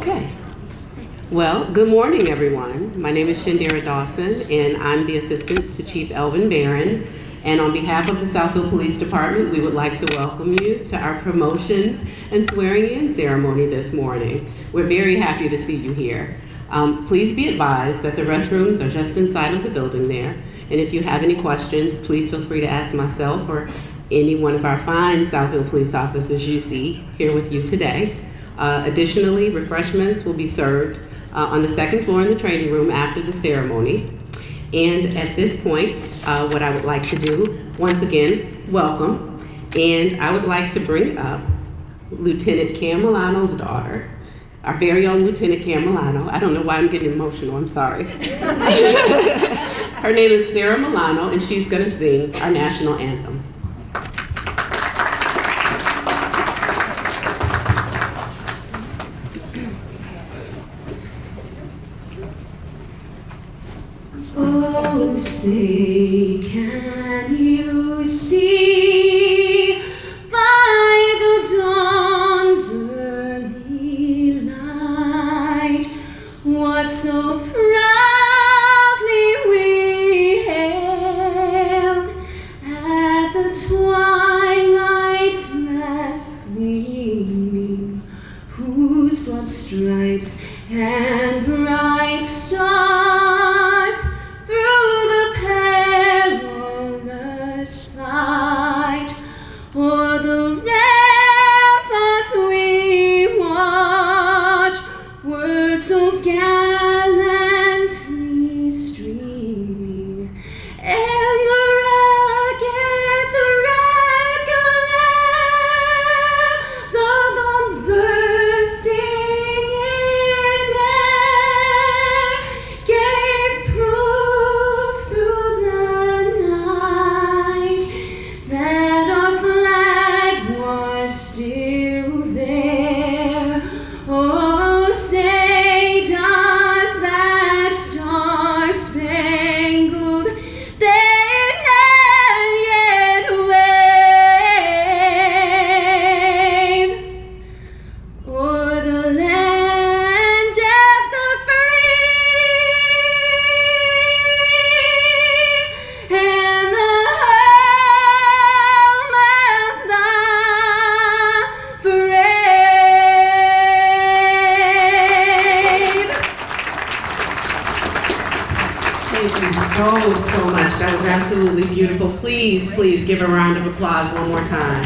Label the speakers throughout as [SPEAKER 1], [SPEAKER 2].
[SPEAKER 1] Okay. Well, good morning, everyone. My name is Shandera Dawson, and I'm the assistant to Chief Elvin Barron. And on behalf of the Southfield Police Department, we would like to welcome you to our promotions and swearing-in ceremony this morning. We're very happy to see you here. Please be advised that the restrooms are just inside of the building there. And if you have any questions, please feel free to ask myself or any one of our fine Southfield police officers you see here with you today. Additionally, refreshments will be served on the second floor in the training room after the ceremony. And at this point, what I would like to do, once again, welcome. And I would like to bring up Lieutenant Cam Milano's daughter, our very own Lieutenant Cam Milano. I don't know why I'm getting emotional, I'm sorry. Her name is Sarah Milano, and she's gonna sing our national anthem.
[SPEAKER 2] Oh, say, can you see by the dawn's early light what so proudly we hailed at the twilight's last gleaming, whose broad stripes and bright stars through the perilous fight o'er the ramparts we watched were so gallantly streaming, and the rocket's red glare, the bombs bursting in air, gave proof through the night that our flag was still there. Oh, say does that star-spangled banner yet wave o'er the land of the free and the home of the brave?
[SPEAKER 1] Thank you so much. That was absolutely beautiful. Please give a round of applause one more time.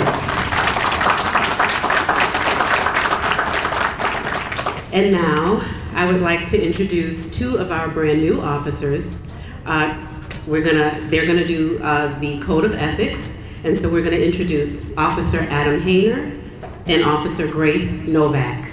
[SPEAKER 1] And now, I would like to introduce two of our brand new officers. They're gonna do the Code of Ethics, and so we're gonna introduce Officer Adam Hayner and Officer Grace Novak.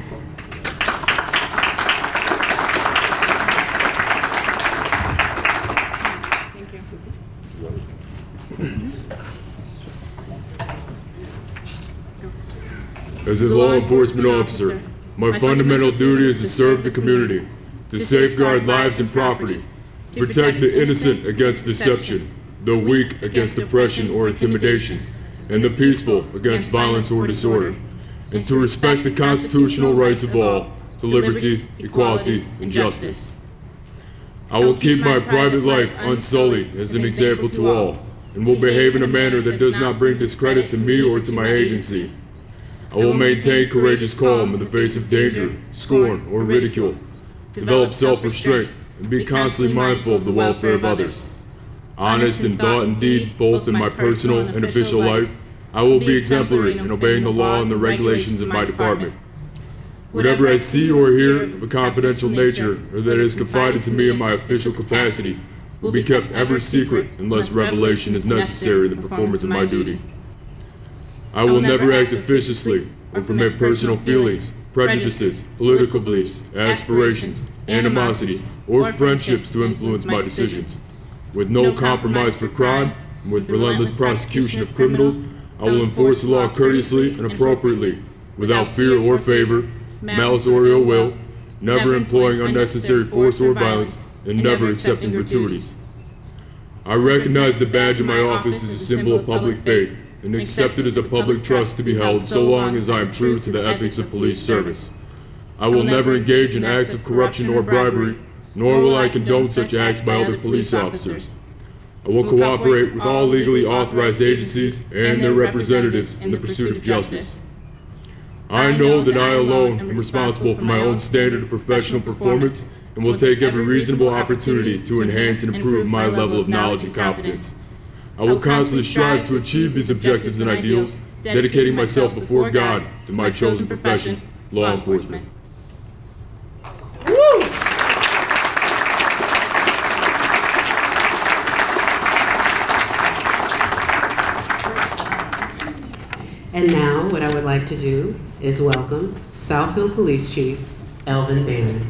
[SPEAKER 3] As a law enforcement officer, my fundamental duty is to serve the community, to safeguard lives and property, to protect the innocent against deception, the weak against oppression or intimidation, and the peaceful against violence or disorder, and to respect the constitutional rights of all to liberty, equality, and justice. I will keep my private life unsullied as an example to all, and will behave in a manner that does not bring discredit to me or to my agency. I will maintain courageous calm in the face of danger, scorn, or ridicule, develop self-restraint, and be constantly mindful of the welfare of others. Honest in thought and deed, both in my personal and official life, I will be exemplary in obeying the law and the regulations of my department. Whatever I see or hear of a confidential nature or that is confided to me in my official capacity will be kept ever secret unless revelation is necessary in the performance of my duty. I will never act officiously or permit personal feelings, prejudices, political beliefs, aspirations, animosities, or friendships to influence my decisions. With no compromise for crime and with relentless prosecution of criminals, I will enforce the law courteously and appropriately, without fear or favor, malice or ill will, never employing unnecessary force or violence, and never accepting gratuities. I recognize the badge of my office as a symbol of public faith, and accept it as a public trust to be held so long as I am true to the ethics of police service. I will never engage in acts of corruption or bribery, nor will I condone such acts by other police officers. I will cooperate with all legally authorized agencies and their representatives in the pursuit of justice. I know that I alone am responsible for my own standard of professional performance and will take every reasonable opportunity to enhance and improve my level of knowledge and competence. I will constantly strive to achieve these objectives and ideals, dedicating myself before God to my chosen profession, law enforcement.
[SPEAKER 1] And now, what I would like to do is welcome Southfield Police Chief Elvin Barron.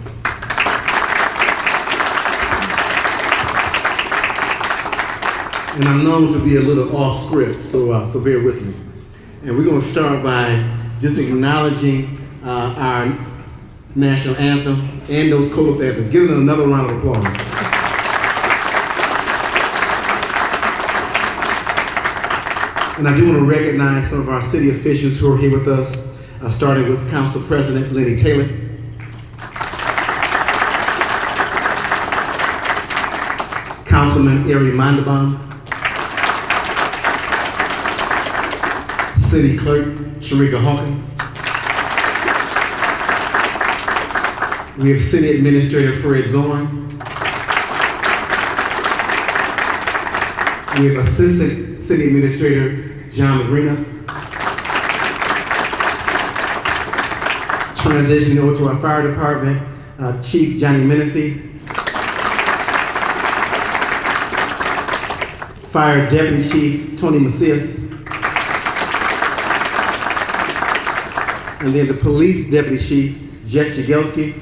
[SPEAKER 4] And I'm known to be a little off script, so bear with me. And we're going to start by just acknowledging our national anthem and those code of ethics. Give them another round of applause. And I do want to recognize some of our city officials who are here with us, starting with Council President Lenny Taylor, Councilman Ari Mandelbaum, City Clerk Sharika Hawkins, we have City Administrator Fred Zorn, we have Assistant City Administrator John Magrina. Transitioning over to our fire department, Chief Johnny Menifee, Fire Deputy Chief Tony Macias, and then the Police Deputy Chief Jeff Jagelski,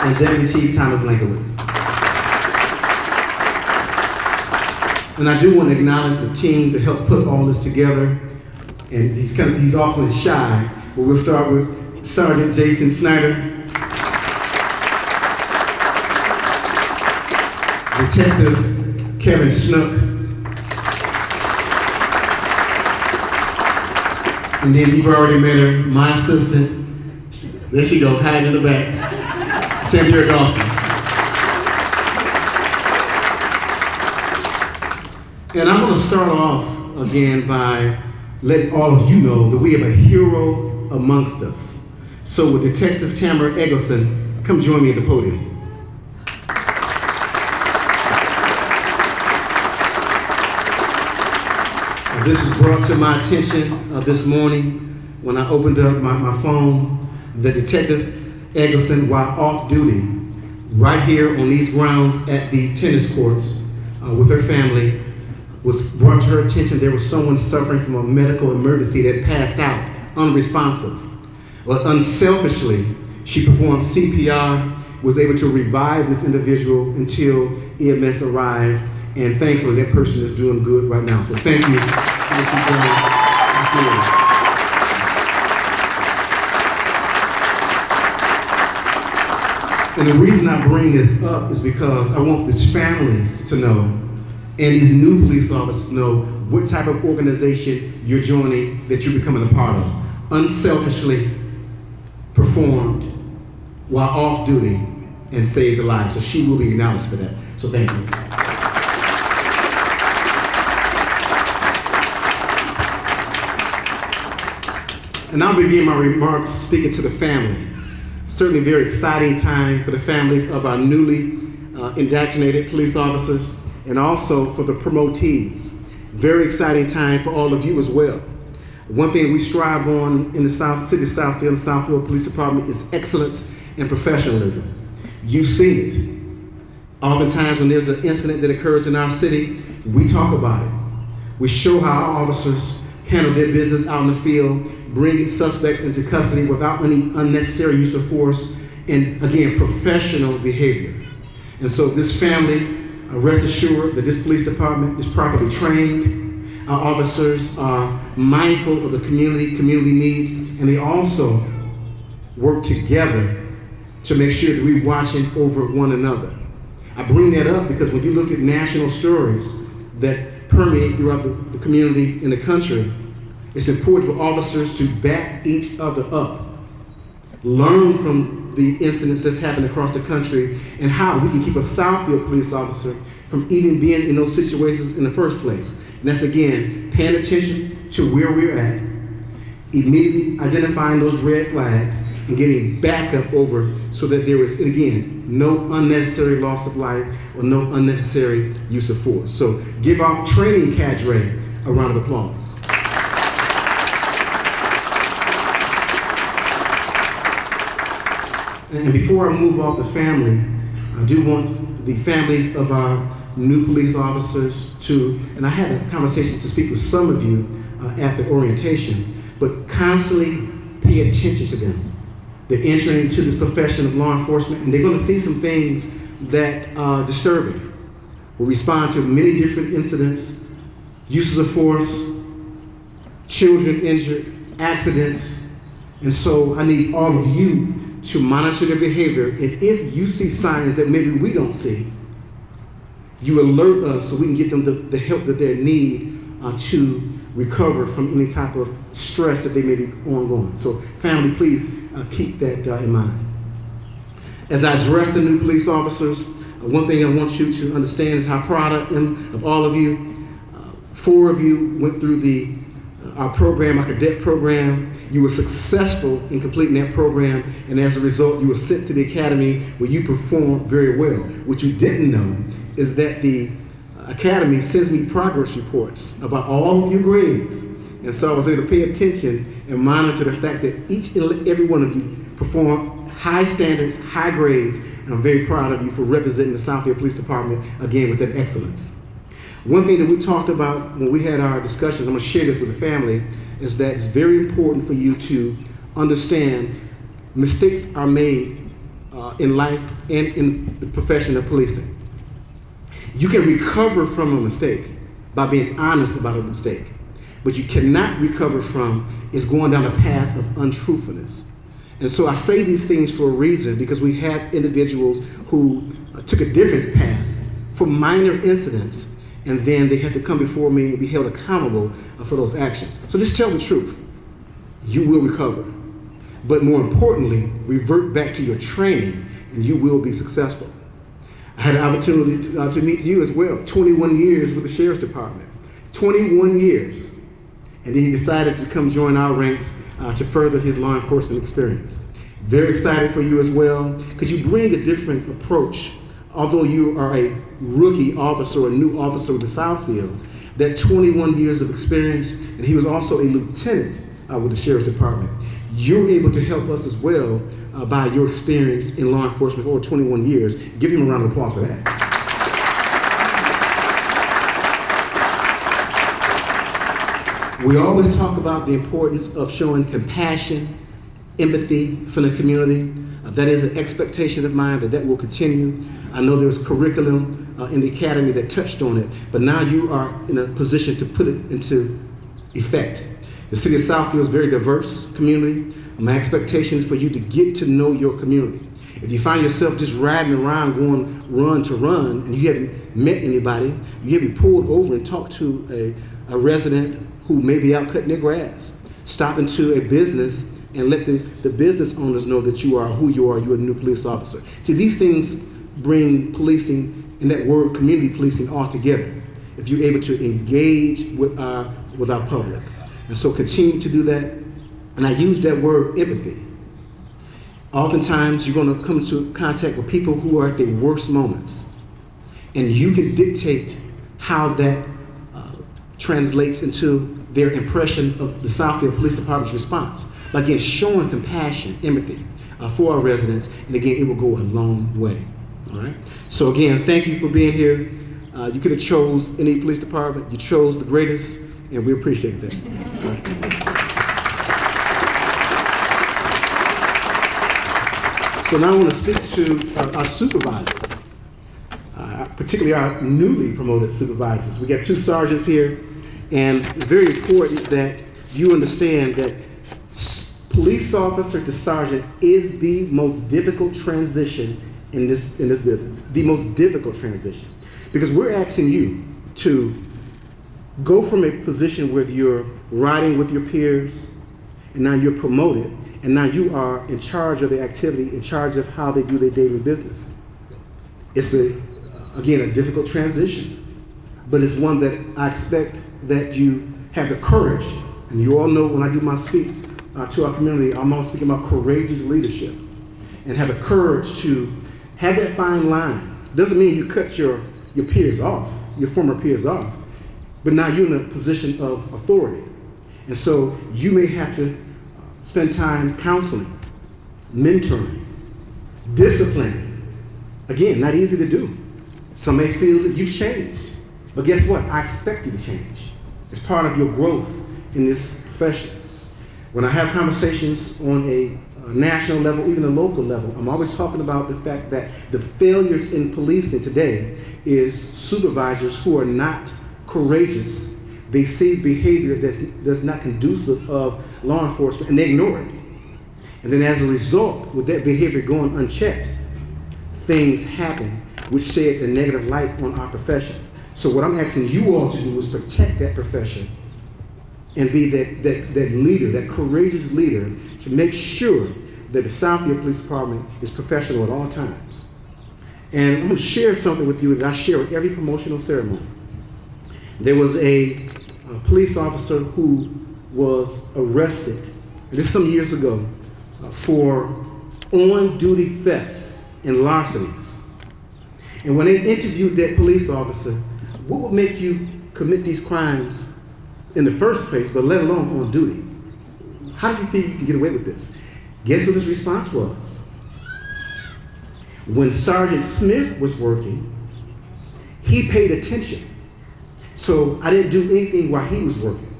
[SPEAKER 4] and Deputy Chief Thomas Lankowitz. And I do want to acknowledge the team to help put all this together. And he's awfully shy, but we'll start with Sergeant Jason Snyder, Detective Kevin Snook, and then you've already met her, my assistant, there she go, hiding in the back, Shandera Dawson. And I'm going to start off again by letting all of you know that we have a hero amongst us. So with Detective Tamara Eggleston, come join me at the podium. This was brought to my attention this morning when I opened up my phone. The Detective Eggleston, while off duty, right here on these grounds at the tennis courts with her family, was brought to her attention there was someone suffering from a medical emergency that passed out, unresponsive. But unselfishly, she performed CPR, was able to revive this individual until EMS arrived, and thankfully that person is doing good right now. So thank you. Thank you, John. And the reason I bring this up is because I want these families to know, and these new police officers know, what type of organization you're joining, that you're becoming a part of. Unselfishly performed while off duty and saved a life. So she will be acknowledged for that. So thank you. And I'll begin my remarks speaking to the family. Certainly a very exciting time for the families of our newly indoctrinated police officers, and also for the promotees. Very exciting time for all of you as well. One thing we strive on in the City of Southfield and Southfield Police Department is excellence and professionalism. You've seen it. Oftentimes when there's an incident that occurs in our city, we talk about it. We show how our officers handle their business out in the field, bringing suspects into custody without any unnecessary use of force, and again, professional behavior. And so this family, rest assured that this police department is properly trained. Our officers are mindful of the community needs, and they also work together to make sure that we're watching over one another. I bring that up because when you look at national stories that permeate throughout the community in the country, It's important for officers to back each other up, learn from the incidents that's happened across the country, and how we can keep a Southfield police officer from even being in those situations in the first place. And that's, again, paying attention to where we're at, immediately identifying those red flags, and getting backup over so that there is, again, no unnecessary loss of life or no unnecessary use of force. So give our training cadre a round of applause. And before I move off the family, I do want the families of our new police officers to, and I had a conversation to speak with some of you at the orientation, but constantly pay attention to them. They're entering into this profession of law enforcement, and they're going to see some things that are disturbing. We'll respond to many different incidents, uses of force, children injured, accidents, and so I need all of you to monitor their behavior, and if you see signs that maybe we don't see, you alert us so we can get them the help that they need to recover from any type of stress that they may be ongoing. So family, please keep that in mind. As I address the new police officers, one thing I want you to understand is how proud I am of all of you. 4 of you went through our program, our cadet program. You were successful in completing that program, and as a result, you were sent to the academy where you performed very well. What you didn't know is that the academy sends me progress reports about all of your grades. And so I was able to pay attention and monitor the fact that each and every one of you performed high standards, high grades, and I'm very proud of you for representing the Southfield Police Department, again, with that excellence. One thing that we talked about when we had our discussions, I'm going to share this with the family, is that it's very important for you to understand mistakes are made in life and in the profession of policing. You can recover from a mistake by being honest about a mistake. What you cannot recover from is going down a path of untruthfulness. And so I say these things for a reason, because we had individuals who took a different path for minor incidents, and then they had to come before me and be held accountable for those actions. So just tell the truth. You will recover. But more importantly, revert back to your training, and you will be successful. I had an opportunity to meet you as well. 21 years with the Sheriff's Department. 21 years. And then he decided to come join our ranks to further his law enforcement experience. Very excited for you as well, because you bring a different approach. Although you are a rookie officer or a new officer with the Southfield, that 21 years of experience, and he was also a lieutenant with the Sheriff's Department. You're able to help us as well by your experience in law enforcement for over 21 years. Give him a round of applause for that. We always talk about the importance of showing compassion, empathy from the community. That is an expectation of mine that will continue. I know there's curriculum in the academy that touched on it, but now you are in a position to put it into effect. The city of Southfield is a very diverse community. My expectation is for you to get to know your community. If you find yourself just riding around going run to run and you haven't met anybody, you haven't pulled over and talked to a resident who may be out cutting their grass, stop into a business and let the business owners know that you are who you are, you're a new police officer. See, these things bring policing and that word community policing all together if you're able to engage with our public. And so continue to do that. And I use that word empathy. Oftentimes you're going to come into contact with people who are at their worst moments. And you can dictate how that translates into their impression of the Southfield Police Department's response. By again showing compassion, empathy for our residents, and again, it will go a long way. All right. So again, thank you for being here. You could have chose any police department. You chose the greatest, and we appreciate that. All right. So now I want to speak to our supervisors, particularly our newly promoted supervisors. We got 2 sergeants here, and it's very important that you understand that police officer to sergeant is the most difficult transition in this business, the most difficult transition, because we're asking you to go from a position where you're riding with your peers, and now you're promoted, and now you are in charge of the activity, in charge of how they do their daily business. It's again, a difficult transition, but it's one that I expect that you have the courage, and you all know when I do my speaks to our community, I'm always speaking about courageous leadership, and have the courage to have that fine line. Doesn't mean you cut your peers off, your former peers off, but now you're in a position of authority. And so you may have to spend time counseling, mentoring, disciplining. Again, not easy to do. Some may feel that you've changed, but guess what? I expect you to change. It's part of your growth in this profession. When I have conversations on a national level, even a local level, I'm always talking about the fact that the failures in policing today is supervisors who are not courageous. They see behavior that's not conducive of law enforcement, and they ignore it. And then as a result, with that behavior going unchecked, things happen which sheds a negative light on our profession. So what I'm asking you all to do is protect that profession and be that leader, that courageous leader, to make sure that the Southfield Police Department is professional at all times. And I'm going to share something with you that I share with every promotional ceremony. There was a police officer who was arrested, and this is some years ago, for on-duty thefts and larcenies. And when they interviewed that police officer, what would make you commit these crimes in the first place, but let alone on duty? How do you think you can get away with this? Guess what his response was? When Sergeant Smith was working, he paid attention. So I didn't do anything while he was working.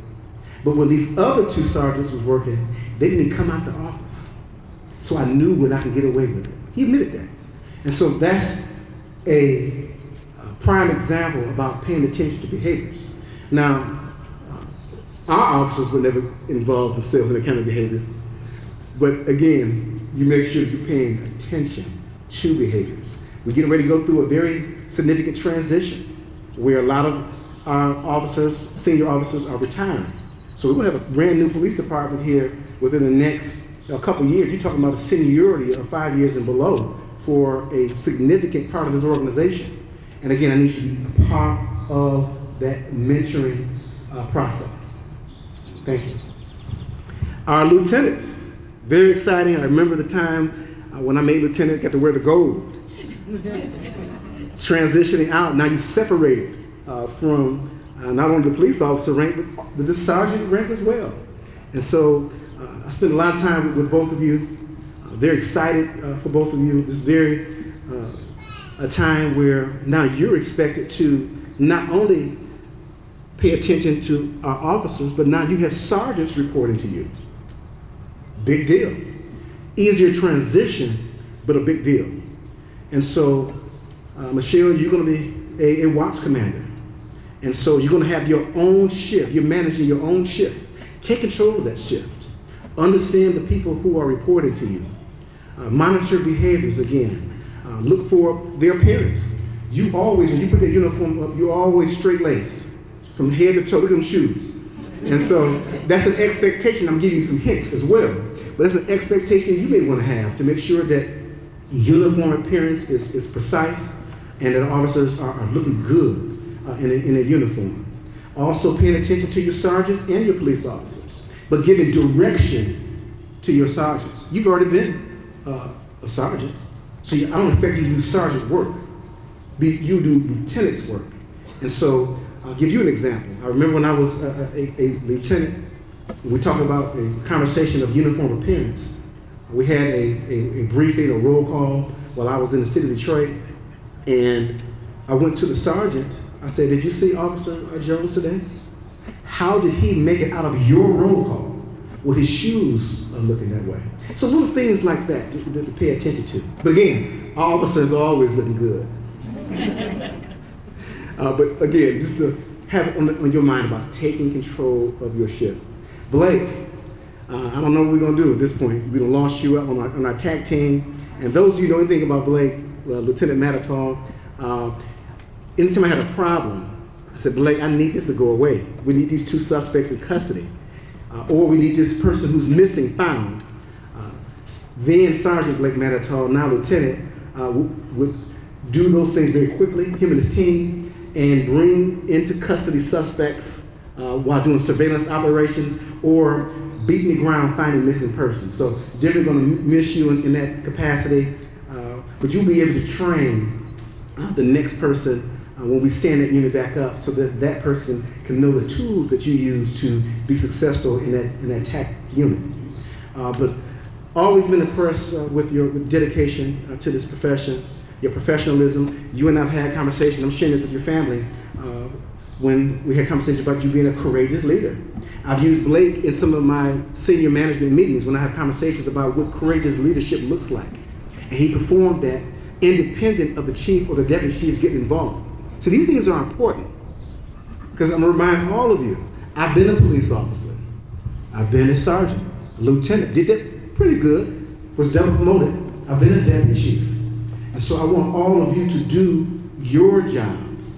[SPEAKER 4] But when these other two sergeants was working, they didn't come out the office. So I knew when I could get away with it. He admitted that. And so that's a prime example about paying attention to behaviors. Now, our officers would never involve themselves in that kind of behavior. But again, you make sure you're paying attention to behaviors. We're getting ready to go through a very significant transition where a lot of our officers, senior officers, are retiring. So we're going to have a brand new police department here within the next couple of years. You're talking about a seniority of 5 years and below for a significant part of this organization. And again, I need you to be a part of that mentoring process. Thank you. Our lieutenants, very exciting. I remember the time when I made lieutenant, got to wear the gold. Transitioning out, now you separated from not only the police officer rank, but the sergeant rank as well. And so I spent a lot of time with both of you. Very excited for both of you. This is very a time where now you're expected to not only pay attention to our officers, but now you have sergeants reporting to you. Big deal. Easier transition, but a big deal. And so, Michelle, you're going to be a watch commander. And so you're going to have your own shift. You're managing your own shift. Take control of that shift. Understand the people who are reporting to you. Monitor behaviors again. Look for their appearance. You always, when you put that uniform up, you're always straight-laced from head to toe. Look at them shoes. And so that's an expectation. I'm giving you some hints as well. But that's an expectation you may want to have to make sure that uniform appearance is precise and that officers are looking good in a uniform. Also paying attention to your sergeants and your police officers, but giving direction to your sergeants. You've already been a sergeant, so I don't expect you to do sergeant work. You do lieutenant's work. And so I'll give you an example. I remember when I was a lieutenant, we talked about a conversation of uniform appearance. We had a briefing, a roll call while I was in the city of Detroit, and I went to the sergeant. I said, "Did you see Officer Jones today? How did he make it out of your roll call with his shoes looking that way?" So little things like that to pay attention to. But again, our officers are always looking good. But again, just to have it on your mind about taking control of your shift. Blake, I don't know what we're going to do at this point. We're going to launch you up on our tag team. And those of you who know anything about Blake, Lieutenant Mattertall, anytime I had a problem, I said, "Blake, I need this to go away. We need these two suspects in custody." or we need this person who's missing found, then Sergeant Blake Matatal, now Lieutenant, would do those things very quickly, him and his team, and bring into custody suspects while doing surveillance operations or beating the ground finding missing persons. So definitely going to miss you in that capacity, but you'll be able to train the next person when we stand that unit back up, so that that person can know the tools that you use to be successful in that TAC unit. But always been impressed with your dedication to this profession, your professionalism. You and I have had conversations, I'm sharing this with your family, when we had conversations about you being a courageous leader. I've used Blake in some of my senior management meetings when I have conversations about what courageous leadership looks like. And he performed that independent of the chief or the deputy chiefs getting involved. So these things are important, because I'm gonna remind all of you, I've been a police officer, I've been a sergeant, a lieutenant, did that pretty good, was double promoted, I've been a deputy chief. And so I want all of you to do your jobs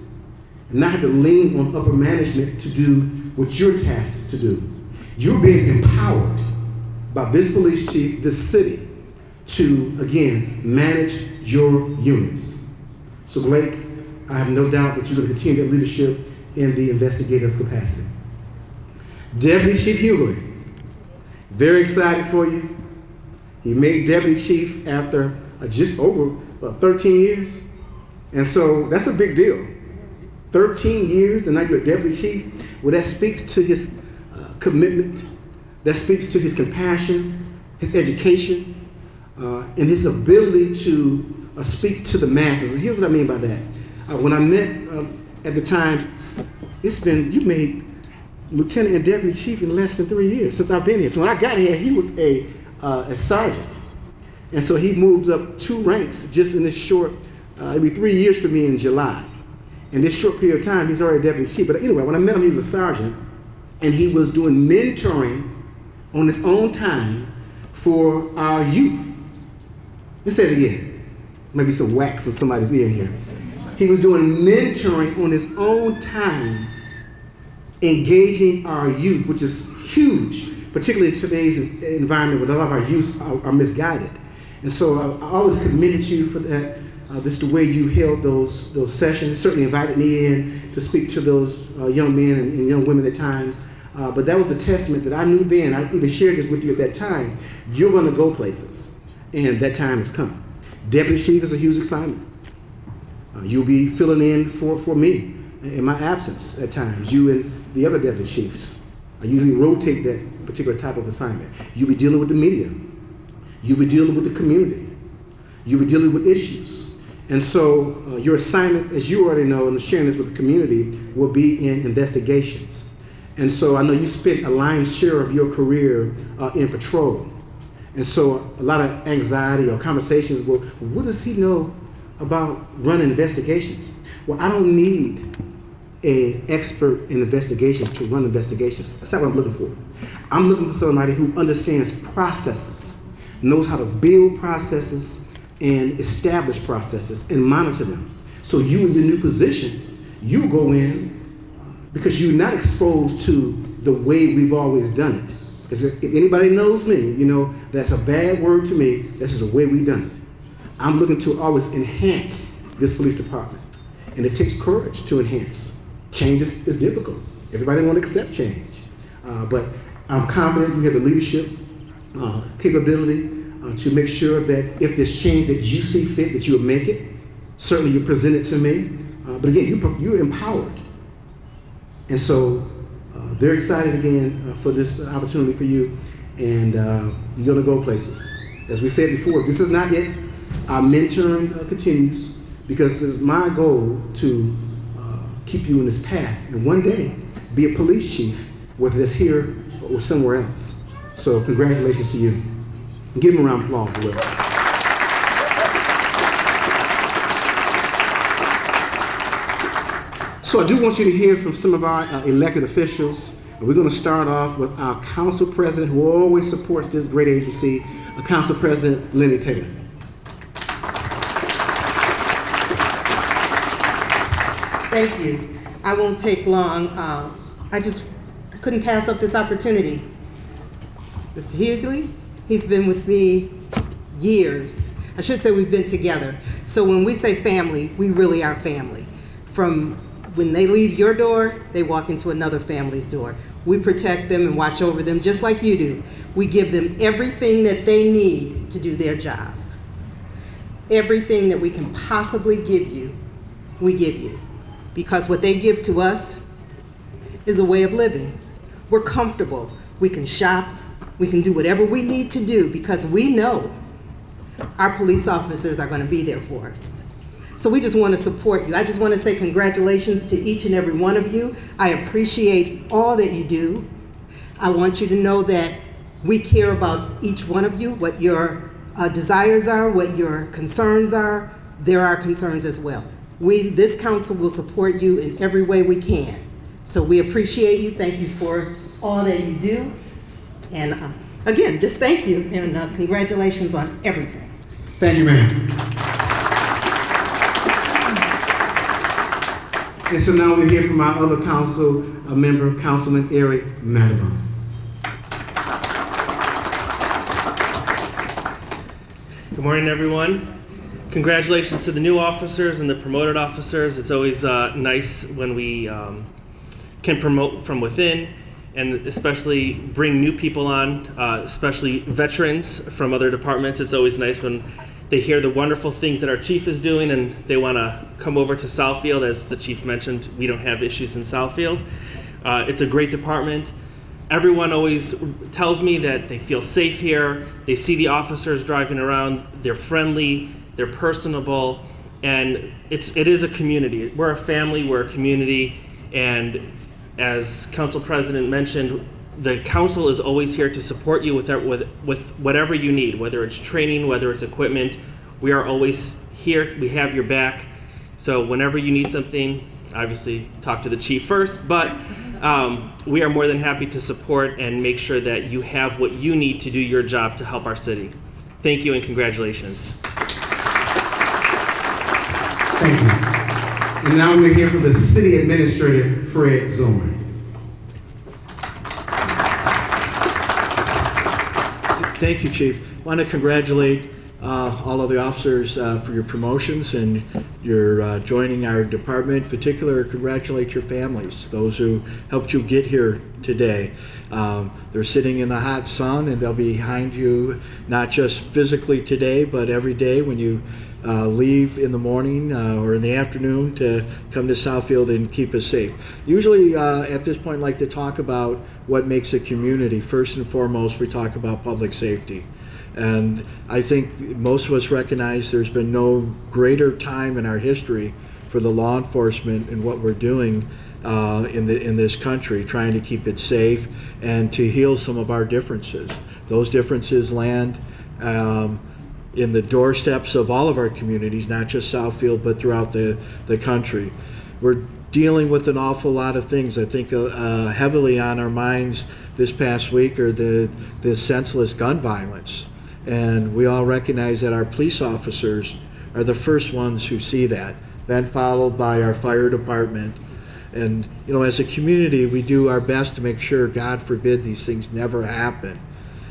[SPEAKER 4] and not have to lean on upper management to do what you're tasked to do. You're being empowered by this police chief, this city, to, again, manage your units. So Blake, I have no doubt that you're going to continue that leadership in the investigative capacity. Deputy Chief Hughley, very excited for you. He made deputy chief after just over 13 years. And so that's a big deal. 13 years and now you're a deputy chief. Well, that speaks to his commitment. That speaks to his compassion, his education, and his ability to speak to the masses. And here's what I mean by that. When I met at the time, you made lieutenant and deputy chief in less than 3 years since I've been here. So when I got here, he was a sergeant. And so he moved up 2 ranks just in this short, it'll be 3 years for me in July. In this short period of time, he's already a deputy chief. But anyway, when I met him, he was a sergeant, and he was doing mentoring on his own time for our youth. Let's say it again. Maybe some wax in somebody's ear here. He was doing mentoring on his own time, engaging our youth, which is huge, particularly in today's environment where a lot of our youth are misguided. And so I always commended you for that. This is the way you held those sessions. Certainly invited me in to speak to those young men and young women at times. But that was a testament that I knew then. I even shared this with you at that time. You're going to go places, and that time has come. Deputy chief is a huge assignment. You'll be filling in for me in my absence at times. You and the other deputy chiefs. I usually rotate that particular type of assignment. You'll be dealing with the media. You'll be dealing with the community. You'll be dealing with issues. And so your assignment, as you already know, and sharing this with the community, will be in investigations. And so I know you spent a lion's share of your career in patrol. And so a lot of anxiety or conversations, well, what does he know about running investigations? Well, I don't need an expert in investigations to run investigations. That's not what I'm looking for. I'm looking for somebody who understands processes, knows how to build processes and establish processes and monitor them. So you in your new position, you go in because you're not exposed to the way we've always done it. Because if anybody knows me, you know that's a bad word to me. This is the way we've done it. I'm looking to always enhance this police department. And it takes courage to enhance. Change is difficult. Everybody won't accept change. But I'm confident we have the leadership capability to make sure that if there's change that you see fit, that you'll make it. Certainly you present it to me. But again, you're empowered. And so very excited again for this opportunity for you. And you're gonna go places. As we said before, this is not it. Our mentoring continues because it's my goal to keep you in this path and one day be a police chief, whether it's here or somewhere else. So congratulations to you. Give him a round of applause as well. So I do want you to hear from some of our elected officials. And we're going to start off with our council president who always supports this great agency, Council President Lenny Taylor.
[SPEAKER 5] Thank you. I won't take long. I just couldn't pass up this opportunity Mr. Hughley, he's been with me years. I should say we've been together. So when we say family, we really are family. From when they leave your door, they walk into another family's door. We protect them and watch over them just like you do. We give them everything that they need to do their job. Everything that we can possibly give you, we give you. Because what they give to us is a way of living. We're comfortable. We can shop. We can do whatever we need to do because we know our police officers are going to be there for us. So we just want to support you. I just want to say congratulations to each and every one of you. I appreciate all that you do. I want you to know that we care about each one of you, what your desires are, what your concerns are. There are concerns as well. This council will support you in every way we can. So we appreciate you. Thank you for all that you do. And again, just thank you and congratulations on everything.
[SPEAKER 4] Thank you, ma'am. And so now we'll hear from our other council member, Councilman Eric Madabon.
[SPEAKER 6] Good morning, everyone. Congratulations to the new officers and the promoted officers. It's always nice when we can promote from within and especially bring new people on, especially veterans from other departments. It's always nice when they hear the wonderful things that our chief is doing and they want to come over to Southfield. As the chief mentioned, we don't have issues in Southfield. It's a great department. Everyone always tells me that they feel safe here. They see the officers driving around. They're friendly, they're personable, and it is a community. We're a family, we're a community, and as Council President mentioned, the council is always here to support you with whatever you need, whether it's training, whether it's equipment. We are always here. We have your back. So whenever you need something, obviously talk to the chief first, but we are more than happy to support and make sure that you have what you need to do your job to help our city. Thank you and congratulations.
[SPEAKER 4] Thank you. And now we'll hear from the City Administrator, Fred Zorn.
[SPEAKER 7] Thank you, Chief. I want to congratulate all of the officers for your promotions and your joining our department. In particular, congratulate your families, those who helped you get here today. They're sitting in the hot sun and they'll be behind you, not just physically today, but every day when you leave in the morning or in the afternoon to come to Southfield and keep us safe. Usually at this point, I like to talk about what makes a community. First and foremost, we talk about public safety. And I think most of us recognize there's been no greater time in our history for the law enforcement and what we're doing in this country, trying to keep it safe and to heal some of our differences. Those differences land in the doorsteps of all of our communities, not just Southfield, but throughout the country. We're dealing with an awful lot of things. I think heavily on our minds this past week are the senseless gun violence. And we all recognize that our police officers are the first ones who see that, then followed by our fire department. And, you know, as a community, we do our best to make sure, God forbid, these things never happen.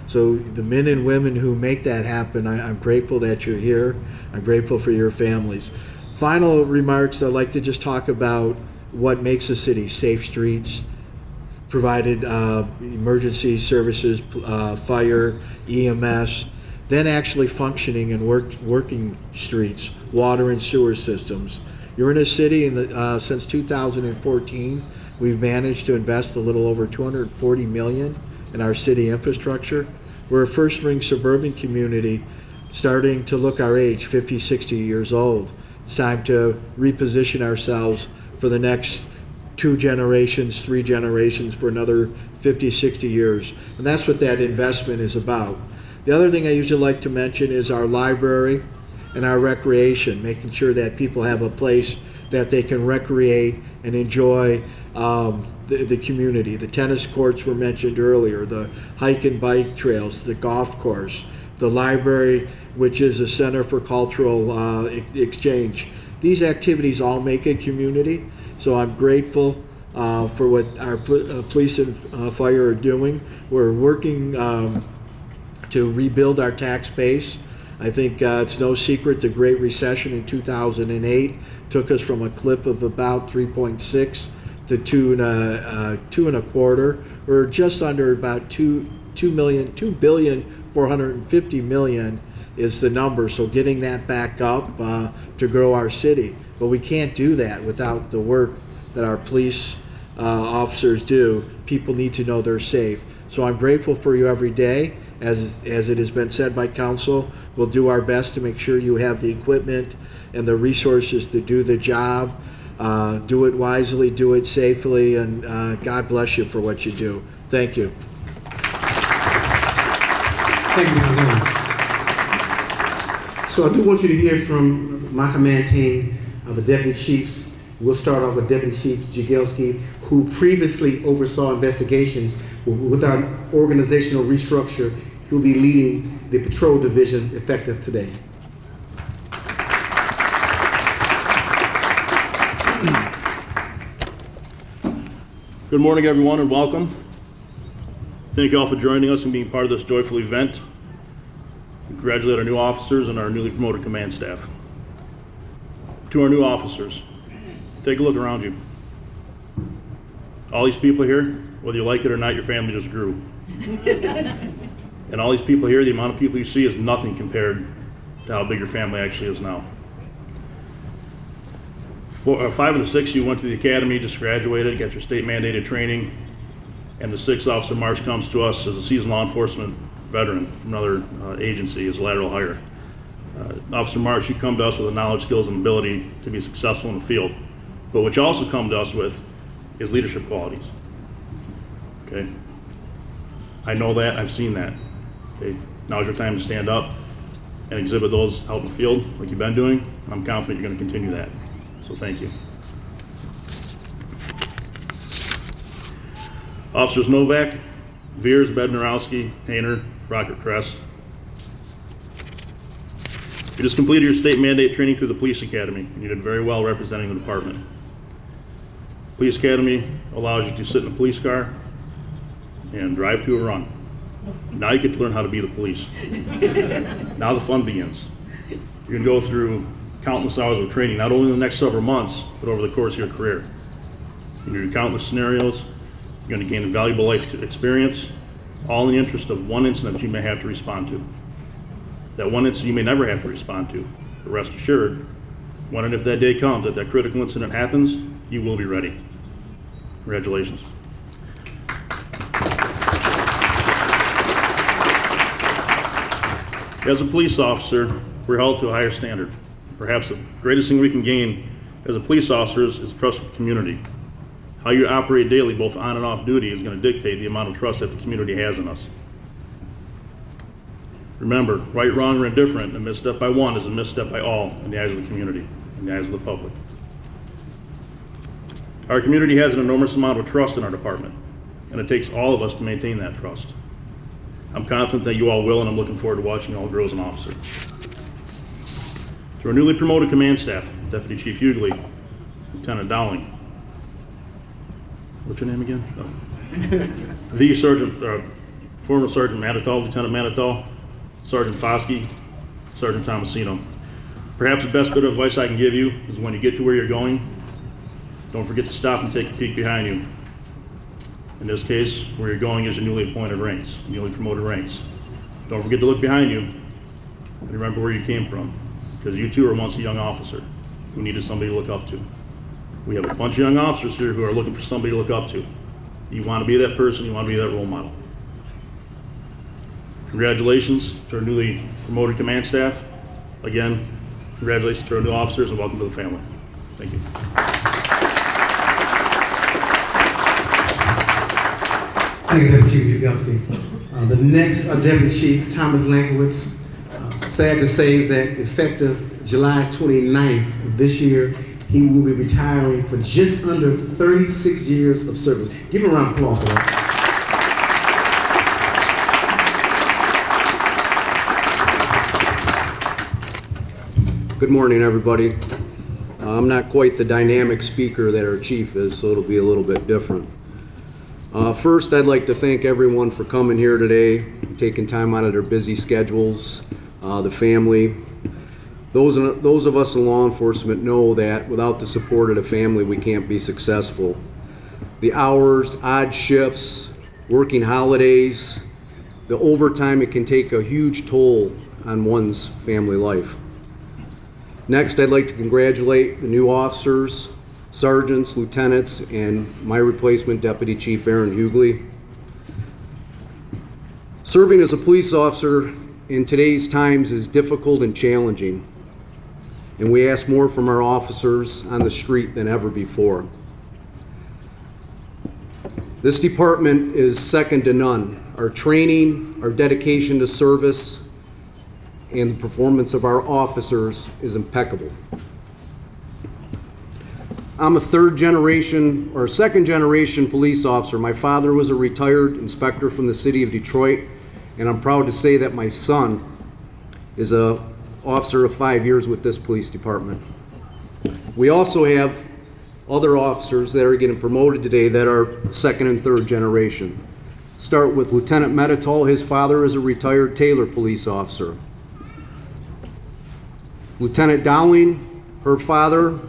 [SPEAKER 7] So the men and women who make that happen, I'm grateful that you're here. I'm grateful for your families. Final remarks, I'd like to just talk about what makes a city: safe streets, provided emergency services, fire, EMS, then actually functioning and working streets, water and sewer systems. You're in a city since 2014, we've managed to invest a little over $240 million in our city infrastructure. We're a first-ring suburban community starting to look our age, 50, 60 years old. It's time to reposition ourselves for the next 2 generations, 3 generations, for another 50, 60 years. And that's what that investment is about. The other thing I usually like to mention is our library and our recreation, making sure that people have a place that they can recreate and enjoy the community. The tennis courts were mentioned earlier, the hike and bike trails, the golf course, the library, which is a center for cultural exchange. These activities all make a community, so I'm grateful for what our police and fire are doing. We're working to rebuild our tax base. I think it's no secret the Great Recession in 2008 took us from a clip of about 3.6 to 2.25. We're just under about 2,450,000,000 is the number. So getting that back up to grow our city, but we can't do that without the work that our police officers do. People need to know they're safe. So I'm grateful for you every day. As it has been said by council, we'll do our best to make sure you have the equipment and the resources to do the job. Do it wisely, do it safely, and God bless you for what you do. Thank you.
[SPEAKER 4] Thank you, Mrs. Owen. So I do want you to hear from my command team, the deputy chiefs. We'll start off with Deputy Chief Jagielski, who previously oversaw investigations. With our organizational restructure, he'll be leading the patrol division effective today.
[SPEAKER 8] Good morning, everyone, and welcome. Thank you all for joining us and being part of this joyful event. We congratulate our new officers and our newly promoted command staff. To our new officers, take a look around you. All these people here, whether you like it or not, your family just grew. And all these people here, the amount of people you see is nothing compared to how big your family actually is now. 5 of the 6 you went to the academy, just graduated, got your state mandated training, and the 6th Officer Marsh comes to us as a seasoned law enforcement veteran from another agency as a lateral hire. Officer Marsh, you come to us with the knowledge, skills, and ability to be successful in the field. But what you also come to us with is leadership qualities. Okay? I know that, I've seen that. Okay? Now's your time to stand up and exhibit those out in the field like you've been doing. I'm confident you're going to continue that. So thank you. Officers Novak, Veers, Bednarowski, Hayner, Rocket Crest. You just completed your state mandate training through the police academy, and you did very well representing the department. Police academy allows you to sit in a police car and drive to a run. Now you get to learn how to be the police. Now the fun begins. You're gonna go through countless hours of training, not only in the next several months, but over the course of your career. You're gonna do countless scenarios. You're gonna gain a valuable life experience, all in the interest of one incident you may have to respond to. That one incident you may never have to respond to, but rest assured, when and if that day comes, that critical incident happens, you will be ready. Congratulations. As a police officer, we're held to a higher standard. Perhaps the greatest thing we can gain as a police officer is trust with the community. How you operate daily, both on and off duty, is going to dictate the amount of trust that the community has in us. Remember, right, wrong, or indifferent, a misstep by one is a misstep by all in the eyes of the community, in the eyes of the public. Our community has an enormous amount of trust in our department, and it takes all of us to maintain that trust. I'm confident that you all will, and I'm looking forward to watching you all grow as an officer. To our newly promoted command staff, Deputy Chief Hughley, Lieutenant Dowling. What's your name again? Oh. The Sergeant, former Sergeant Manitou, Lieutenant Manitou, Sergeant Foskey, Sergeant Tomasino. Perhaps the best bit of advice I can give you is when you get to where you're going, don't forget to stop and take a peek behind you. In this case, where you're going is your newly appointed ranks, newly promoted ranks. Don't forget to look behind you and remember where you came from, because you too were once a young officer who needed somebody to look up to. We have a bunch of young officers here who are looking for somebody to look up to. You want to be that person, you want to be that role model. Congratulations to our newly promoted command staff. Again, congratulations to our new officers and welcome to the family. Thank you.
[SPEAKER 4] Thank you, Deputy Chief Jagielski. The next Deputy Chief, Thomas Lankowitz. Sad to say that effective July 29th of this year, he will be retiring for just under 36 years of service. Give him a round of applause for that.
[SPEAKER 9] Good morning, everybody. I'm not quite the dynamic speaker that our chief is, so it'll be a little bit different. First, I'd like to thank everyone for coming here today, taking time out of their busy schedules, the family. Those of us in law enforcement know that without the support of the family, we can't be successful. The hours, odd shifts, working holidays, the overtime, it can take a huge toll on one's family life. Next, I'd like to congratulate the new officers, sergeants, lieutenants, and my replacement, Deputy Chief Aaron Hughley. Serving as a police officer in today's times is difficult and challenging, and we ask more from our officers on the street than ever before. This department is second to none. Our training, our dedication to service, and the performance of our officers is impeccable. I'm a second generation police officer. My father was a retired inspector from the city of Detroit, and I'm proud to say that my son is an officer of 5 years with this police department. We also have other officers that are getting promoted today that are second and third generation. Start with Lieutenant Meditol. His father is a retired Taylor police officer. Lieutenant Dowling, her father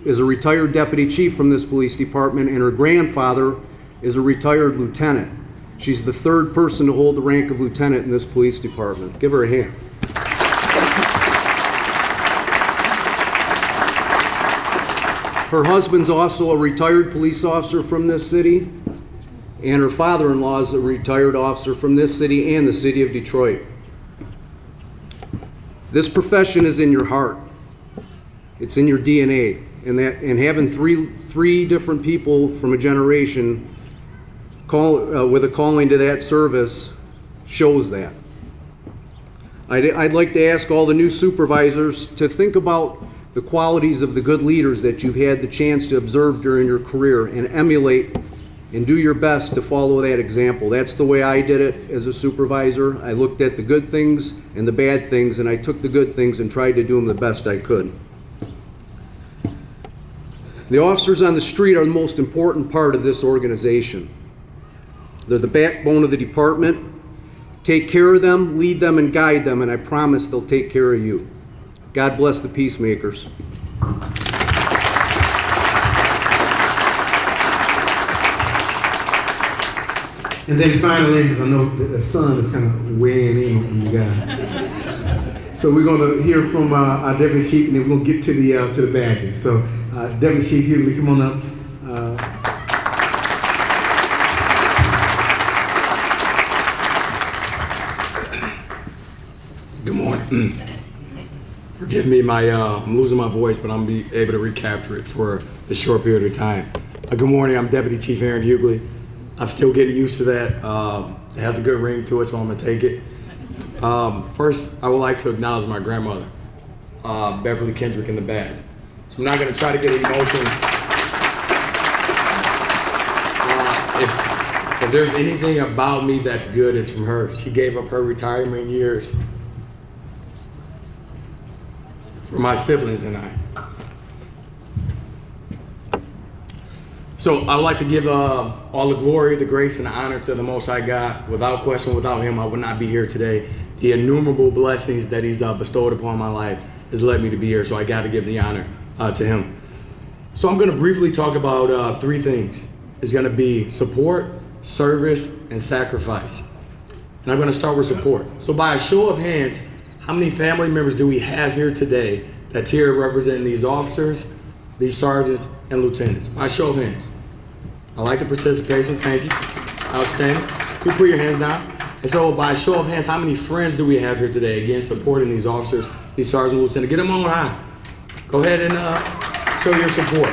[SPEAKER 9] is a retired deputy chief from this police department, and her grandfather is a retired lieutenant. She's the third person to hold the rank of lieutenant in this police department. Give her a hand. Her husband's also a retired police officer from this city, and her father-in-law is a retired officer from this city and the city of Detroit. This profession is in your heart. It's in your DNA. And having three different people from a generation with a calling to that service shows that. I'd like to ask all the new supervisors to think about the qualities of the good leaders that you've had the chance to observe during your career and emulate and do your best to follow that example. That's the way I did it as a supervisor. I looked at the good things and the bad things, and I took the good things and tried to do them the best I could. The officers on the street are the most important part of this organization. They're the backbone of the department. Take care of them, lead them, and guide them, and I promise they'll take care of you. God bless the peacemakers.
[SPEAKER 4] And then finally, I know the sun is kind of weighing in on you guys. So we're going to hear from our Deputy Chief, and then we're going to get to the badges. So Deputy Chief Hughley, come on up.
[SPEAKER 10] Good morning. Forgive me, I'm losing my voice, but I'm going to be able to recapture it for a short period of time. Good morning, I'm Deputy Chief Aaron Hughley. I'm still getting used to that. It has a good ring to it, so I'm going to take it. First, I would like to acknowledge my grandmother, Beverly Kendrick, in the back. So I'm not going to try to get emotional. If there's anything about me that's good, it's from her. She gave up her retirement years for my siblings and I. So I would like to give all the glory, the grace, and the honor to the Most High God. Without question, without Him, I would not be here today. The innumerable blessings that He's bestowed upon my life has led me to be here, so I got to give the honor to Him. So I'm going to briefly talk about three things. It's going to be support, service, and sacrifice. And I'm going to start with support. So by a show of hands, how many family members do we have here today that's here representing these officers, these sergeants, and lieutenants? By a show of hands. I like the participation, thank you. Outstanding. You put your hands down. And so by a show of hands, how many friends do we have here today, again, supporting these officers, these sergeants, lieutenants? Get them on high. Go ahead and show your support.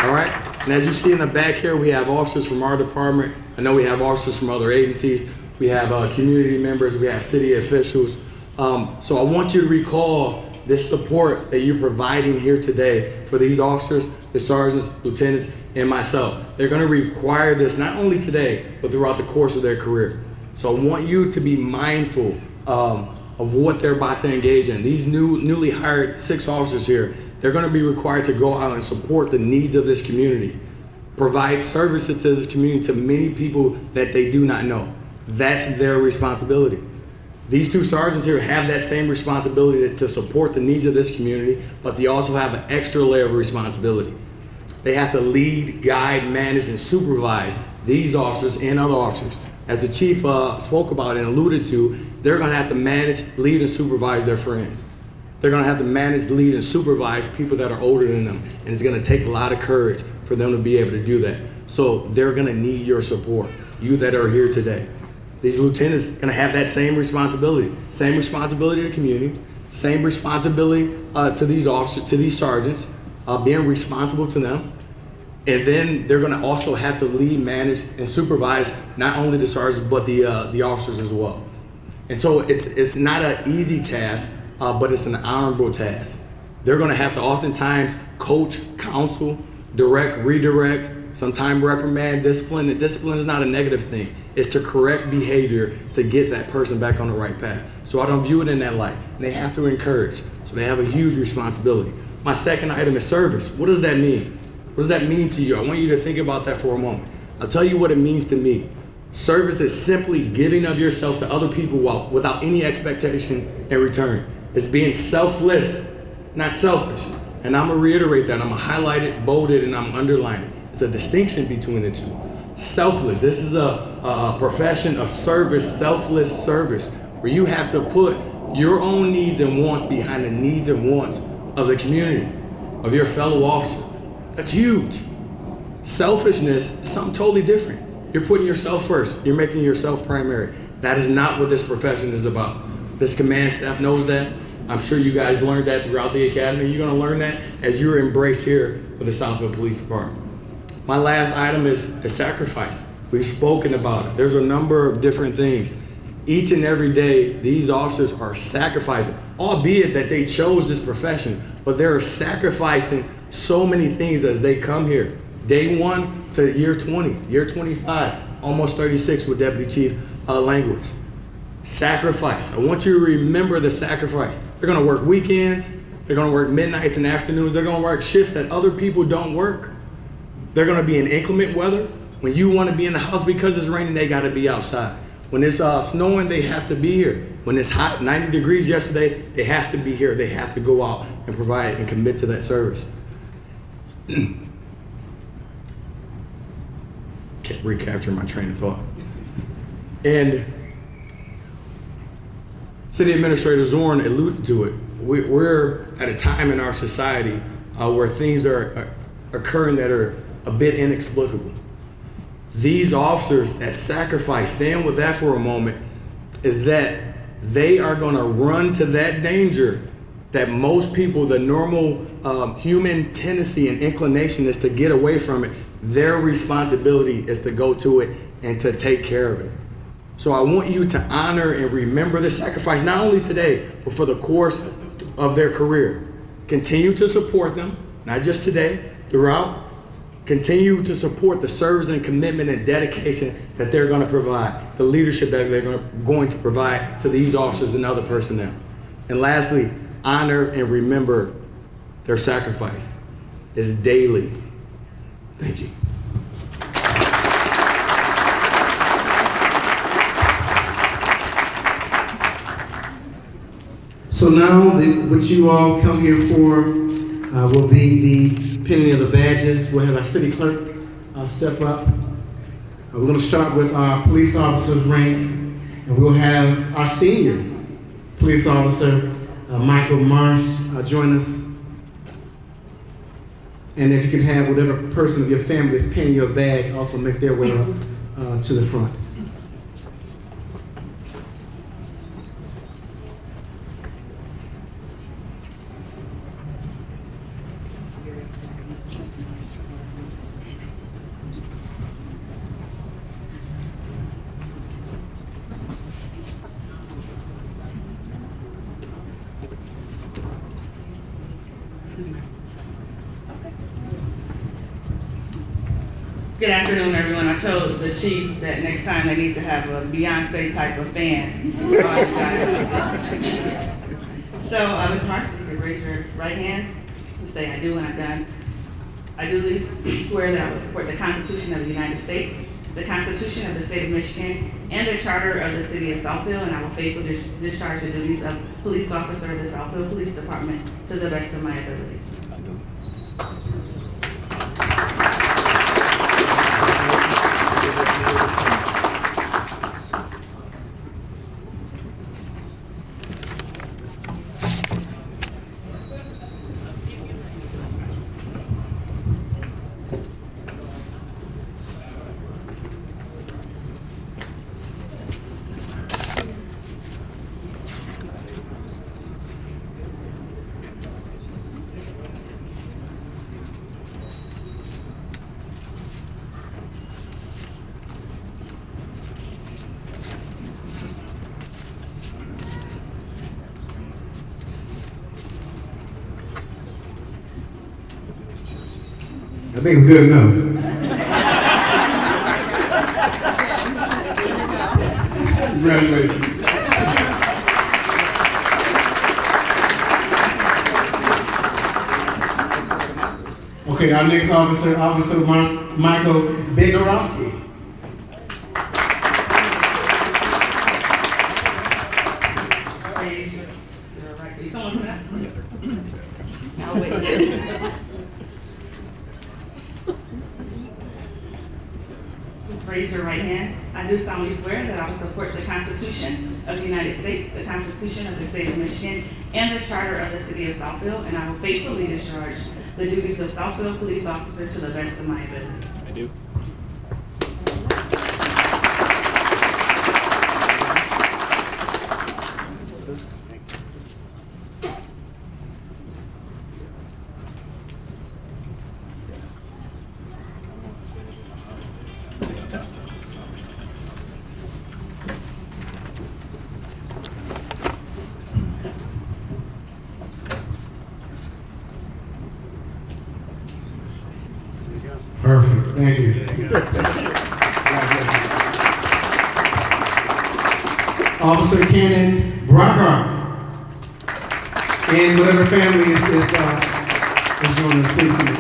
[SPEAKER 10] All right? And as you see in the back here, we have officers from our department. I know we have officers from other agencies. We have community members. We have city officials. So I want you to recall this support that you're providing here today for these officers, the sergeants, lieutenants, and myself. They're going to require this not only today, but throughout the course of their career. So I want you to be mindful of what they're about to engage in. These newly hired 6 officers here, they're going to be required to go out and support the needs of this community. provide services to this community to many people that they do not know. That's their responsibility. These two sergeants here have that same responsibility to support the needs of this community, but they also have an extra layer of responsibility. They have to lead, guide, manage, and supervise these officers and other officers. As the chief spoke about and alluded to, they're gonna have to manage, lead, and supervise their friends. They're gonna have to manage, lead, and supervise people that are older than them. And it's gonna take a lot of courage for them to be able to do that. So they're gonna need your support, you that are here today. These lieutenants gonna have that same responsibility to the community, same responsibility to these officers, to these sergeants, being responsible to them. And then they're gonna also have to lead, manage, and supervise not only the sergeants, but the officers as well. And so it's not an easy task, but it's an honorable task. They're gonna have to oftentimes coach, counsel, direct, redirect, sometimes reprimand, discipline. And discipline is not a negative thing. It's to correct behavior to get that person back on the right path. So I don't view it in that light. And they have to encourage. So they have a huge responsibility. My second item is service. What does that mean? What does that mean to you? I want you to think about that for a moment. I'll tell you what it means to me. Service is simply giving of yourself to other people without any expectation in return. It's being selfless, not selfish. And I'm gonna reiterate that. I'm gonna highlight it, bold it, and I'm underlining it. It's a distinction between the two. Selfless, this is a profession of service, selfless service, where you have to put your own needs and wants behind the needs and wants of the community, of your fellow officer. That's huge. Selfishness is something totally different. You're putting yourself first. You're making yourself primary. That is not what this profession is about. This command staff knows that. I'm sure you guys learned that throughout the academy. You're gonna learn that as you're embraced here with the Southfield Police Department. My last item is sacrifice. We've spoken about it. There's a number of different things. Each and every day, these officers are sacrificing, albeit that they chose this profession, but they're sacrificing so many things as they come here. Day 1 to year 20, year 25, almost 36 with Deputy Chief Langwitz. Sacrifice. I want you to remember the sacrifice. They're gonna work weekends, they're gonna work midnights and afternoons, they're gonna work shifts that other people don't work. They're gonna be in inclement weather. When you wanna be in the house because it's raining, they gotta be outside. When it's snowing, they have to be here. When it's hot, 90 degrees yesterday, they have to be here. They have to go out and provide and commit to that service. Can't recapture my train of thought. And City Administrator Zorn alluded to it. We're at a time in our society where things are occurring that are a bit inexplicable. These officers that sacrifice, stand with that for a moment, is that they are gonna run to that danger that most people, the normal human tendency and inclination is to get away from it. Their responsibility is to go to it and to take care of it. So I want you to honor and remember the sacrifice, not only today, but for the course of their career. Continue to support them, not just today, throughout. Continue to support the service and commitment and dedication that they're going to provide, the leadership that they're going to provide to these officers and other personnel. And lastly, honor and remember their sacrifice. It's daily. Thank you.
[SPEAKER 4] So now, what you all come here for will be the pinning of the badges. We'll have our city clerk step up. We're going to start with our police officer's rank, and we'll have our senior police officer, Michael Marsh, join us. And if you can have whatever person of your family that's pinning your badge also make their way up to the front.
[SPEAKER 11] Good afternoon, everyone. I told the chief that next time they need to have a Beyonce type of fan. So, Ms. Marshall, you can raise your right hand and say, "I do," and I'm done. I do swear that I will support the Constitution of the United States, the Constitution of the State of Michigan, and the Charter of the City of Southfield, and I will faithfully discharge the duties of police officer of the Southfield Police Department to the best of my ability.
[SPEAKER 4] I think it's good enough. Congratulations. Okay, our next officer, Officer Michael Bednarowski.
[SPEAKER 11] Raise your right. Is someone coming up? I'll wait. Raise your right hand. I do solemnly swear that I will support the Constitution of the United States, the Constitution of the State of Michigan, and the Charter of the City of Southfield, and I will faithfully discharge the duties of Southfield Police Officer to the best of my ability.
[SPEAKER 8] I do.
[SPEAKER 4] Perfect, thank you. Officer Cannon Brockhart. And whatever family is joining us, please come in.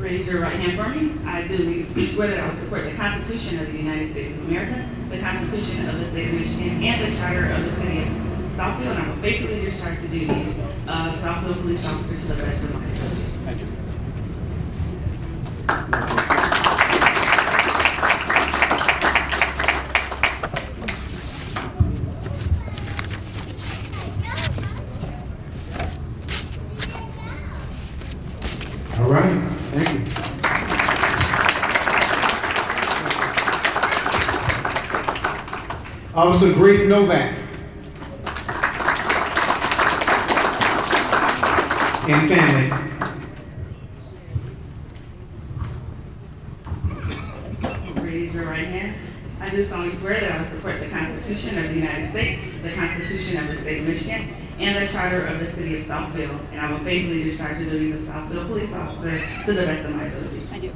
[SPEAKER 11] Raise your right hand for me. I do swear that I will support the Constitution of the United States of America, the Constitution of the State of Michigan, and the Charter of the City of Southfield, and I will faithfully discharge the duties of Southfield Police Officer to the best of my ability.
[SPEAKER 8] I do.
[SPEAKER 4] All right, thank you. Officer Grace Novak. And family.
[SPEAKER 11] Raise your right hand. I do solemnly swear that I will support the Constitution of the United States, the Constitution of the State of Michigan, and the Charter of the City of Southfield, and I will faithfully discharge the duties of Southfield Police Officer to the best of my ability.
[SPEAKER 2] I do.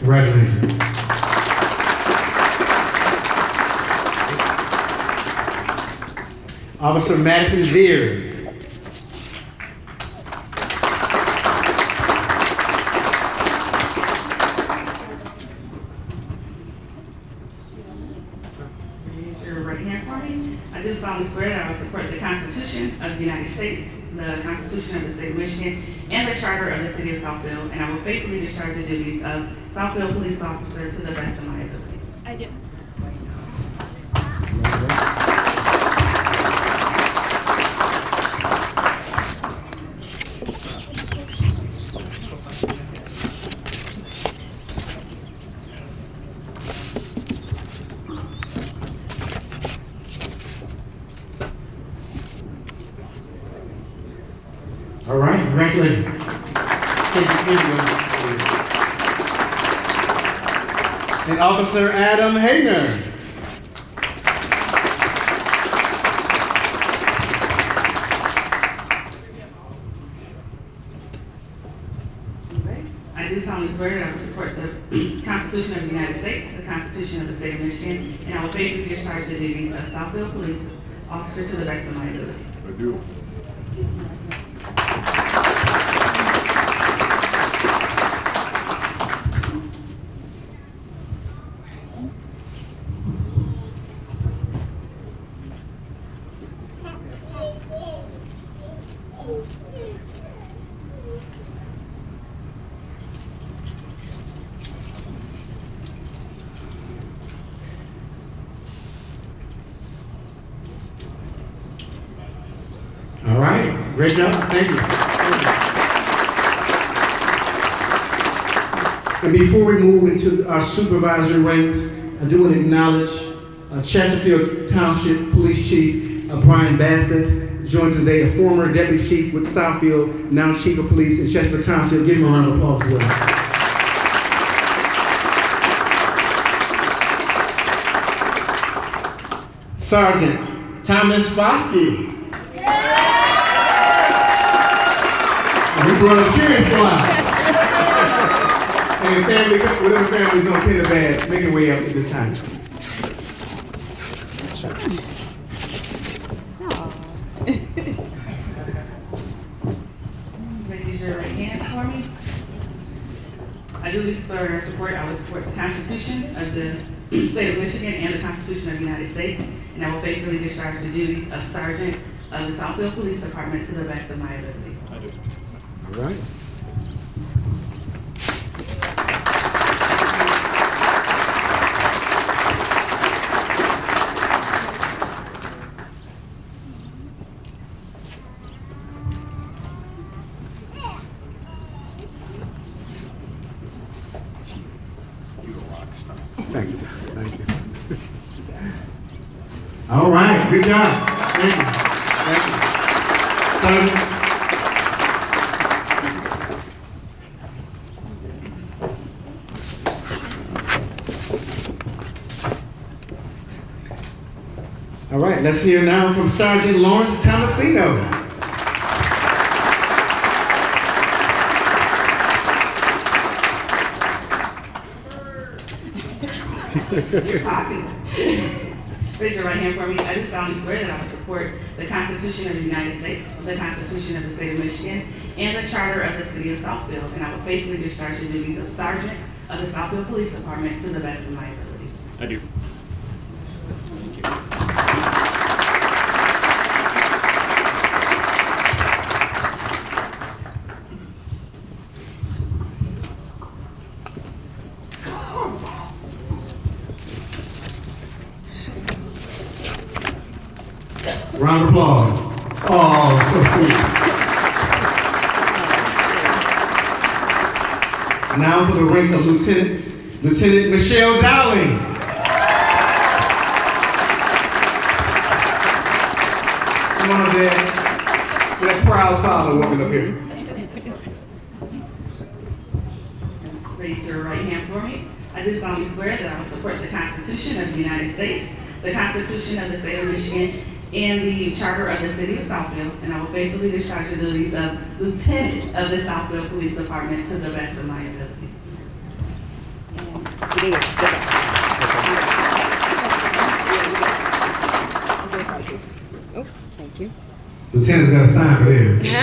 [SPEAKER 4] Congratulations. Officer Madison Veers.
[SPEAKER 11] Raise your right hand for me. I do solemnly swear that I will support the Constitution of the United States, the Constitution of the State of Michigan, and the Charter of the City of Southfield, and I will faithfully discharge the duties of Southfield Police Officer to the best of my ability.
[SPEAKER 2] I do.
[SPEAKER 4] Congratulations. And Officer Adam Hayner.
[SPEAKER 11] I do solemnly swear that I will support the Constitution of the United States, the Constitution of the State of Michigan, and I will faithfully discharge the duties of Southfield Police Officer to the best of my ability.
[SPEAKER 3] I do.
[SPEAKER 4] All right, great job. Thank you. And before we move into our supervisory ranks, I do want to acknowledge Chesterfield Township Police Chief Brian Bassett, joins today, a former Deputy Chief with Southfield, now Chief of Police in Chesterfield Township. Give him a round of applause as well. Sergeant Thomas Foskey. We brought a cheering squad. And family, whatever family's gonna pin the badge, make it way up at this time.
[SPEAKER 11] Raise your right hand for me. I do swear I will support the Constitution of the State of Michigan and the Constitution of the United States, and I will faithfully discharge the duties of Sergeant of the Southfield Police Department to the best of my ability.
[SPEAKER 3] I do.
[SPEAKER 4] All right. Thank you. Thank you. All right. Good job. Thank you. Thank you. Sergeant. All right, let's hear now from Sergeant Lawrence Tomasino.
[SPEAKER 11] You're popular. Raise your right hand for me. I do solemnly swear that I will support the Constitution of the United States, the Constitution of the State of Michigan, and the Charter of the City of Southfield, and I will faithfully discharge the duties of Sergeant of the Southfield Police Department to the best of my ability.
[SPEAKER 8] I do.
[SPEAKER 4] Round of applause. Oh, so sweet. Now for the rank of Lieutenant Michelle Dowling. Come on, that proud father walking up here.
[SPEAKER 11] Raise your right hand for me. I do solemnly swear that I will support the Constitution of the United States, the Constitution of the State of Michigan, and the Charter of the City of Southfield, and I will faithfully discharge the duties of Lieutenant of the Southfield Police Department to the best of my ability.
[SPEAKER 2] Oh, thank you.
[SPEAKER 4] Lieutenant's got a sign for this.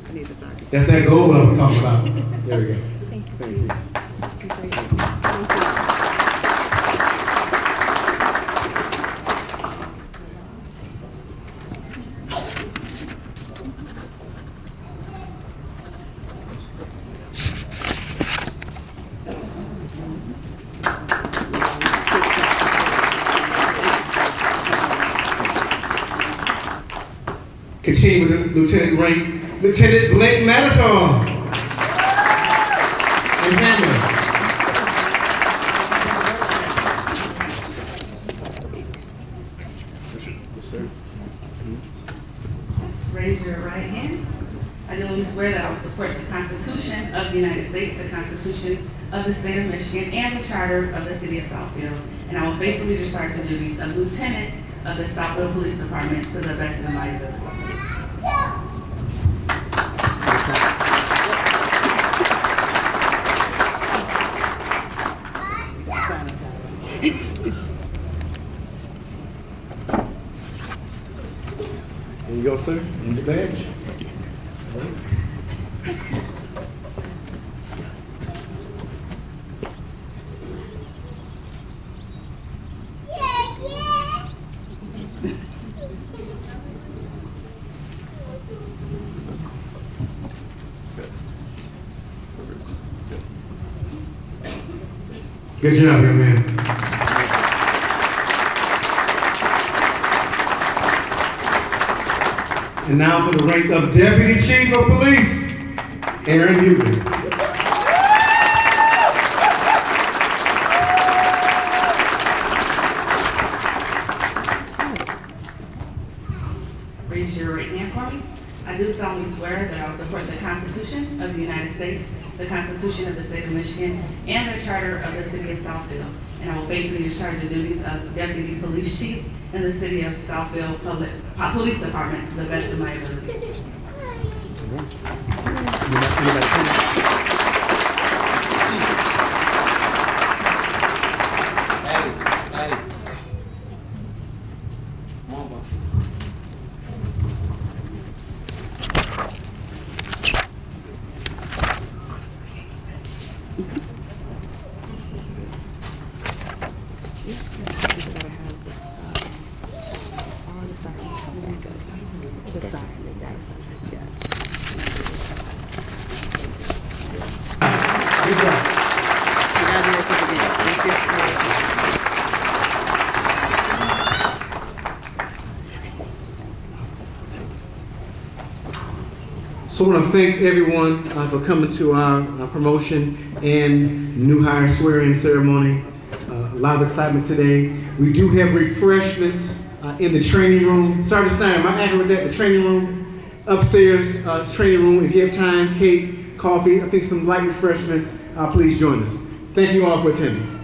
[SPEAKER 2] I need to start.
[SPEAKER 4] That's that gold I was talking about. There we go.
[SPEAKER 2] Thank you.
[SPEAKER 4] Thank you. Continue with the lieutenant rank, Lieutenant Blake Mataton. And Hammer.
[SPEAKER 3] Yes, sir.
[SPEAKER 11] the United States, the Constitution of the State of Michigan, and the Charter of the City of Southfield. And I will faithfully discharge the duties of Lieutenant of the Southfield Police Department to the best of my ability.
[SPEAKER 4] There you go, sir. And your badge. Good job, young man. And now for the rank of Deputy Chief of Police, Aaron Huber.
[SPEAKER 11] Raise your right hand for me. I do solemnly swear that I will support the Constitution of the United States, the Constitution of the State of Michigan, and the Charter of the City of Southfield. And I will faithfully discharge the duties of Deputy Police Chief in the City of Southfield Police Department to the best of my ability.
[SPEAKER 4] Good job. So I want to thank everyone for coming to our promotion and new hire swearing ceremony. A lot of excitement today. We do have refreshments in the training room. Sergeant Steiner, am I accurate with that? The training room upstairs, training room. If you have time, cake, coffee, I think some light refreshments. Please join us. Thank you all for attending.